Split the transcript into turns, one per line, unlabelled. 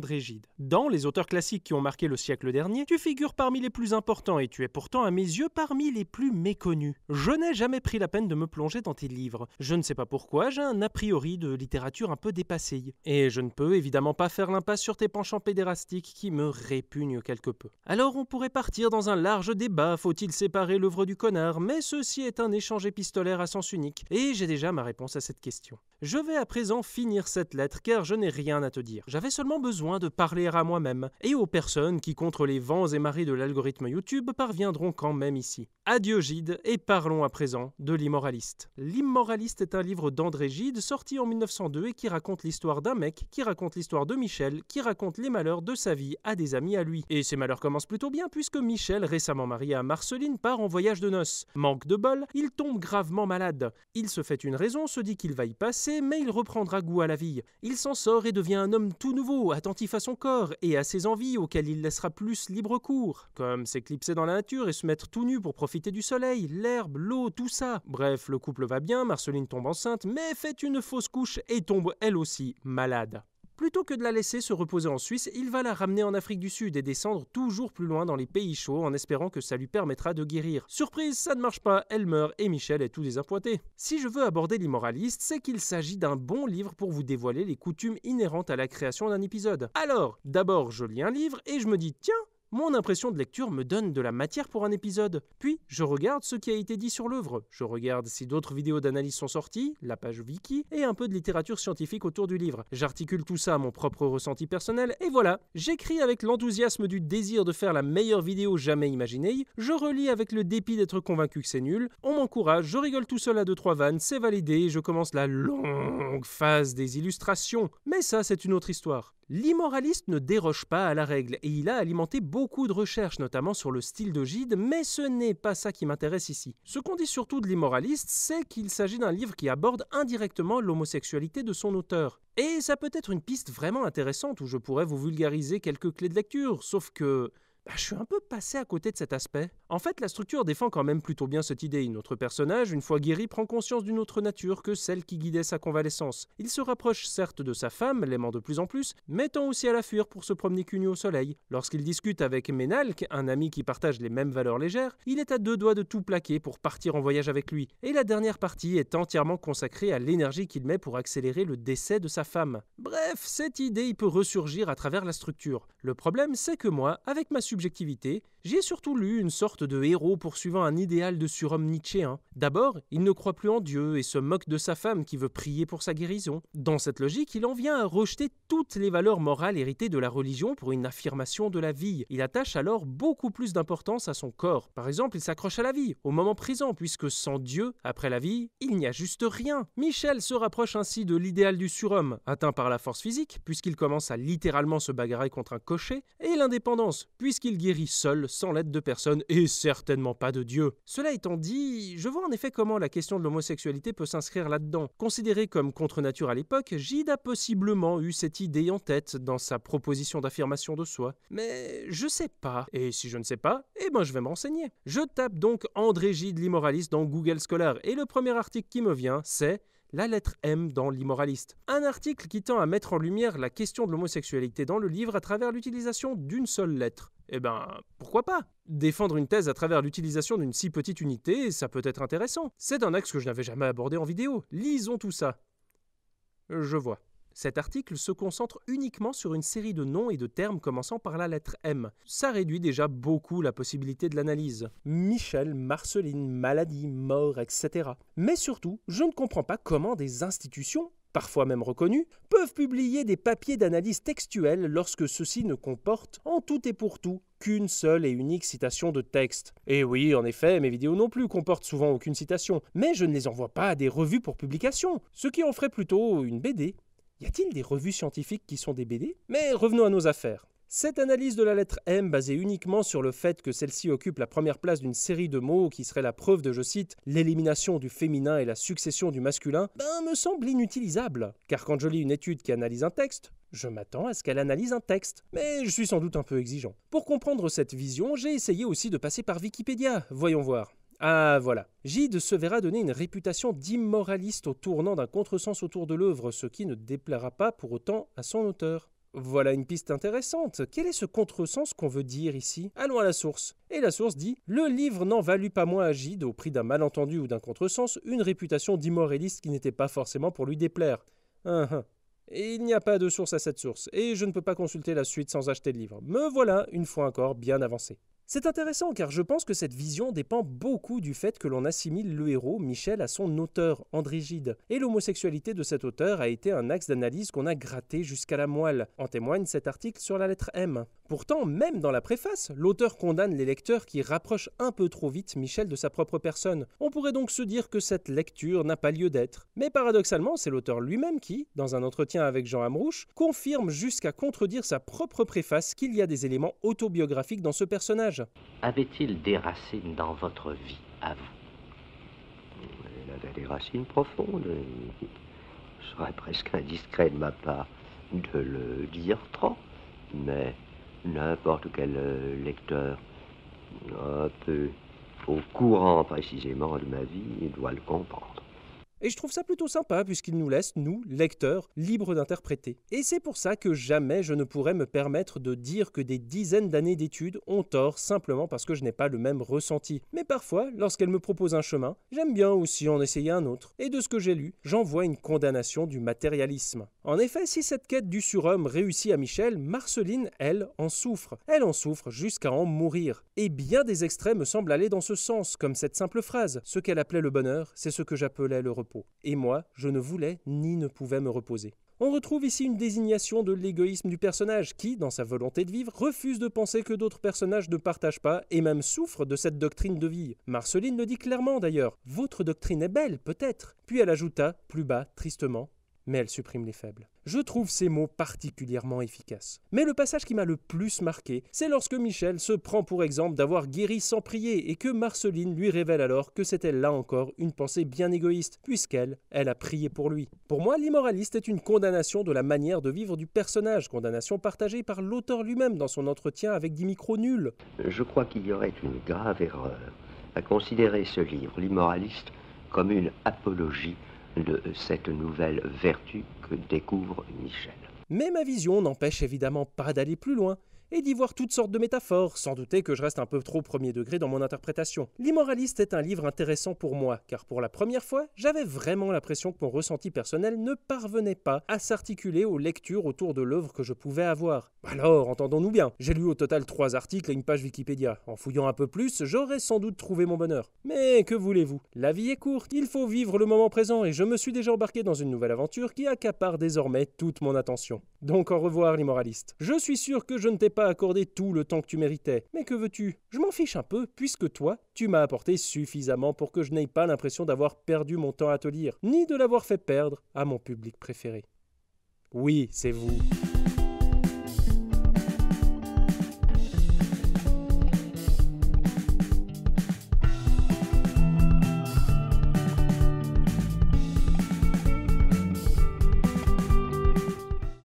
André Gide. Dans les auteurs classiques qui ont marqué le siècle dernier, tu figures parmi les plus importants et tu es pourtant à mes yeux parmi les plus méconnus. Je n'ai jamais pris la peine de me plonger dans tes livres. Je ne sais pas pourquoi, j'ai un a priori de littérature un peu dépassée. Et je ne peux évidemment pas faire l'impasse sur tes penchants pédérastiques qui me répugnent quelque peu. Alors on pourrait partir dans un large débat, faut-il séparer l'œuvre du connard, mais ceci est un échange épistolaire à sens unique, et j'ai déjà ma réponse à cette question. Je vais à présent finir cette lettre car je n'ai rien à te dire. J'avais seulement besoin de parler à moi-même et aux personnes qui, contre les vents et marées de l'algorithme YouTube, parviendront quand même ici. Adieu Gide, et parlons à présent de L'Immoraliste. L'Immoraliste est un livre d'André Gide sorti en 1902 et qui raconte l'histoire d'un mec, qui raconte l'histoire de Michel, qui raconte les malheurs de sa vie à des amis à lui. Et ces malheurs commencent plutôt bien puisque Michel, récemment marié à Marceline, part en voyage de noces. Manque de bol, il tombe gravement malade. Il se fait une raison, se dit qu'il va y passer, mais il reprendra goût à la vie. Il s'en sort et devient un homme tout nouveau, attentif à son corps et à ses envies auxquelles il laissera plus libre cours, comme s'éclipser dans la nature et se mettre tout nu pour profiter du soleil, l'herbe, l'eau, tout ça. Bref, le couple va bien, Marceline tombe enceinte, mais fait une fausse couche et tombe elle aussi malade. Plutôt que de la laisser se reposer en Suisse, il va la ramener en Afrique du Sud et descendre toujours plus loin dans les pays chauds en espérant que ça lui permettra de guérir. Surprise, ça ne marche pas, elle meurt et Michel est tout désappointé. Si je veux aborder L'Immoraliste, c'est qu'il s'agit d'un bon livre pour vous dévoiler les coutumes inhérentes à la création d'un épisode. Alors, d'abord je lis un livre et je me dis tiens, mon impression de lecture me donne de la matière pour un épisode. Puis, je regarde ce qui a été dit sur l'œuvre. Je regarde si d'autres vidéos d'analyse sont sorties, la page wiki, et un peu de littérature scientifique autour du livre. J'articule tout ça à mon propre ressenti personnel, et voilà. J'écris avec l'enthousiasme du désir de faire la meilleure vidéo jamais imaginée. Je relis avec le dépit d'être convaincu que c'est nul. On m'encourage, je rigole tout seul à 2-3 vannes, c'est validé, et je commence la longue phase des illustrations. Mais ça, c'est une autre histoire. L'Immoraliste ne déroge pas à la règle et il a alimenté beaucoup de recherches, notamment sur le style de Gide, mais ce n'est pas ça qui m'intéresse ici. Ce qu'on dit surtout de L'Immoraliste, c'est qu'il s'agit d'un livre qui aborde indirectement l'homosexualité de son auteur. Et ça peut être une piste vraiment intéressante où je pourrais vous vulgariser quelques clés de lecture, sauf que je suis un peu passé à côté de cet aspect. En fait, la structure défend quand même plutôt bien cette idée. Notre personnage, une fois guéri, prend conscience d'une autre nature que celle qui guidait sa convalescence. Il se rapproche certes de sa femme, l'aimant de plus en plus, mais tend aussi à la fuir pour se promener cul nu au soleil. Lorsqu'il discute avec Ménalque, un ami qui partage les mêmes valeurs légères, il est à deux doigts de tout plaquer pour partir en voyage avec lui. Et la dernière partie est entièrement consacrée à l'énergie qu'il met pour accélérer le décès de sa femme. Bref, cette idée peut ressurgir à travers la structure. Le problème, c'est que moi, avec ma subjectivité, j'y ai surtout lu une sorte de héros poursuivant un idéal de surhomme nietzschéen. D'abord, il ne croit plus en Dieu et se moque de sa femme qui veut prier pour sa guérison. Dans cette logique, il en vient à rejeter toutes les valeurs morales héritées de la religion pour une affirmation de la vie. Il attache alors beaucoup plus d'importance à son corps. Par exemple, il s'accroche à la vie, au moment présent, puisque sans Dieu, après la vie, il n'y a juste rien. Michel se rapproche ainsi de l'idéal du surhomme, atteint par la force physique, puisqu'il commence à littéralement se bagarrer contre un cocher, et l'indépendance, puisqu'il guérit seul, sans l'aide de personne, et certainement pas de Dieu. Cela étant dit, je vois en effet comment la question de l'homosexualité peut s'inscrire là-dedans. Considéré comme contre-nature à l'époque, Gide a possiblement eu cette idée en tête dans sa proposition d'affirmation de soi. Mais je sais pas, et si je ne sais pas, je vais me renseigner. Je tape donc André Gide L'Immoraliste dans Google Scholar, et le premier article qui me vient, c'est la lettre M dans L'Immoraliste. Un article qui tend à mettre en lumière la question de l'homosexualité dans le livre à travers l'utilisation d'une seule lettre. Pourquoi pas? Défendre une thèse à travers l'utilisation d'une si petite unité, ça peut être intéressant. C'est un axe que je n'avais jamais abordé en vidéo. Lisons tout ça. Je vois. Cet article se concentre uniquement sur une série de noms et de termes commençant par la lettre M. Ça réduit déjà beaucoup la possibilité de l'analyse. Michel, Marceline, maladie, mort, etc. Mais surtout, je ne comprends pas comment des institutions, parfois même reconnues, peuvent publier des papiers d'analyse textuelle lorsque ceux-ci ne comportent, en tout et pour tout, qu'une seule et unique citation de texte. Et oui, en effet, mes vidéos non plus comportent souvent aucune citation, mais je ne les envoie pas à des revues pour publication, ce qui en ferait plutôt une BD. Y a-t-il des revues scientifiques qui sont des BD? Mais revenons à nos affaires. Cette analyse de la lettre M, basée uniquement sur le fait que celle-ci occupe la première place d'une série de mots qui serait la preuve de, je cite, l'élimination du féminin et la succession du masculin, me semble inutilisable. Car quand je lis une étude qui analyse un texte, je m'attends à ce qu'elle analyse un texte. Mais je suis sans doute un peu exigeant. Pour comprendre cette vision, j'ai essayé aussi de passer par Wikipédia. Voyons voir. Ah voilà. Gide se verra donner une réputation d'immoraliste au tournant d'un contresens autour de l'œuvre, ce qui ne déplaira pas pour autant à son auteur. Voilà une piste intéressante. Quel est ce contresens qu'on veut dire ici? Allons à la source. Et la source dit « Le livre n'en valut pas moins à Gide, au prix d'un malentendu ou d'un contresens, une réputation d'immoraliste qui n'était pas forcément pour lui déplaire. » Et il n'y a pas de source à cette source, et je ne peux pas consulter la suite sans acheter le livre. Me voilà, une fois encore, bien avancé. C'est intéressant car je pense que cette vision dépend beaucoup du fait que l'on assimile le héros, Michel, à son auteur, André Gide. Et l'homosexualité de cet auteur a été un axe d'analyse qu'on a gratté jusqu'à la moelle. En témoigne cet article sur la lettre M. Pourtant, même dans la préface, l'auteur condamne les lecteurs qui rapprochent un peu trop vite Michel de sa propre personne. On pourrait donc se dire que cette lecture n'a pas lieu d'être. Mais paradoxalement, c'est l'auteur lui-même qui, dans un entretien avec Jean Amrouche, confirme jusqu'à contredire sa propre préface qu'il y a des éléments autobiographiques dans ce personnage.
Avait-il des racines dans votre vie, à vous?
Il avait des racines profondes. Ce serait presque indiscret de ma part de le dire trop, mais n'importe quel lecteur un peu au courant précisément de ma vie doit le comprendre.
Et je trouve ça plutôt sympa puisqu'il nous laisse, nous, lecteurs, libres d'interpréter. Et c'est pour ça que jamais je ne pourrais me permettre de dire que des dizaines d'années d'études ont tort simplement parce que je n'ai pas le même ressenti. Mais parfois, lorsqu'elle me propose un chemin, j'aime bien aussi en essayer un autre. Et de ce que j'ai lu, j'en vois une condamnation du matérialisme. En effet, si cette quête du surhomme réussit à Michel, Marceline, elle, en souffre. Elle en souffre jusqu'à en mourir. Et bien des extraits me semblent aller dans ce sens, comme cette simple phrase. Ce qu'elle appelait le bonheur, c'est ce que j'appelais le repos. Et moi, je ne voulais ni ne pouvais me reposer. On retrouve ici une désignation de l'égoïsme du personnage qui, dans sa volonté de vivre, refuse de penser que d'autres personnages ne partagent pas et même souffrent de cette doctrine de vie. Marceline le dit clairement d'ailleurs. « Votre doctrine est belle, peut-être ». Puis elle ajouta, plus bas, tristement, mais elle supprime les faibles. Je trouve ces mots particulièrement efficaces. Mais le passage qui m'a le plus marqué, c'est lorsque Michel se prend pour exemple d'avoir guéri sans prier et que Marceline lui révèle alors que c'était là encore une pensée bien égoïste, puisqu'elle a prié pour lui. Pour moi, l'immoraliste est une condamnation de la manière de vivre du personnage, condamnation partagée par l'auteur lui-même dans son entretien avec Dimicro Nul.
Je crois qu'il y aurait une grave erreur à considérer ce livre, L'immoraliste, comme une apologie de cette nouvelle vertu que découvre Michel.
Mais ma vision n'empêche évidemment pas d'aller plus loin et d'y voir toutes sortes de métaphores, sans douter que je reste un peu trop premier degré dans mon interprétation. L'immoraliste est un livre intéressant pour moi, car pour la première fois, j'avais vraiment l'impression que mon ressenti personnel ne parvenait pas à s'articuler aux lectures autour de l'œuvre que je pouvais avoir. Alors, entendons-nous bien, j'ai lu au total 3 articles et une page Wikipédia. En fouillant un peu plus, j'aurais sans doute trouvé mon bonheur. Mais que voulez-vous? La vie est courte, il faut vivre le moment présent et je me suis déjà embarqué dans une nouvelle aventure qui accapare désormais toute mon attention. Donc au revoir l'immoraliste. Je suis sûr que je ne t'ai pas accordé tout le temps que tu méritais. Mais que veux-tu? Je m'en fiche un peu, puisque toi, tu m'as apporté suffisamment pour que je n'aie pas l'impression d'avoir perdu mon temps à te lire, ni de l'avoir fait perdre à mon public préféré. Oui, c'est vous.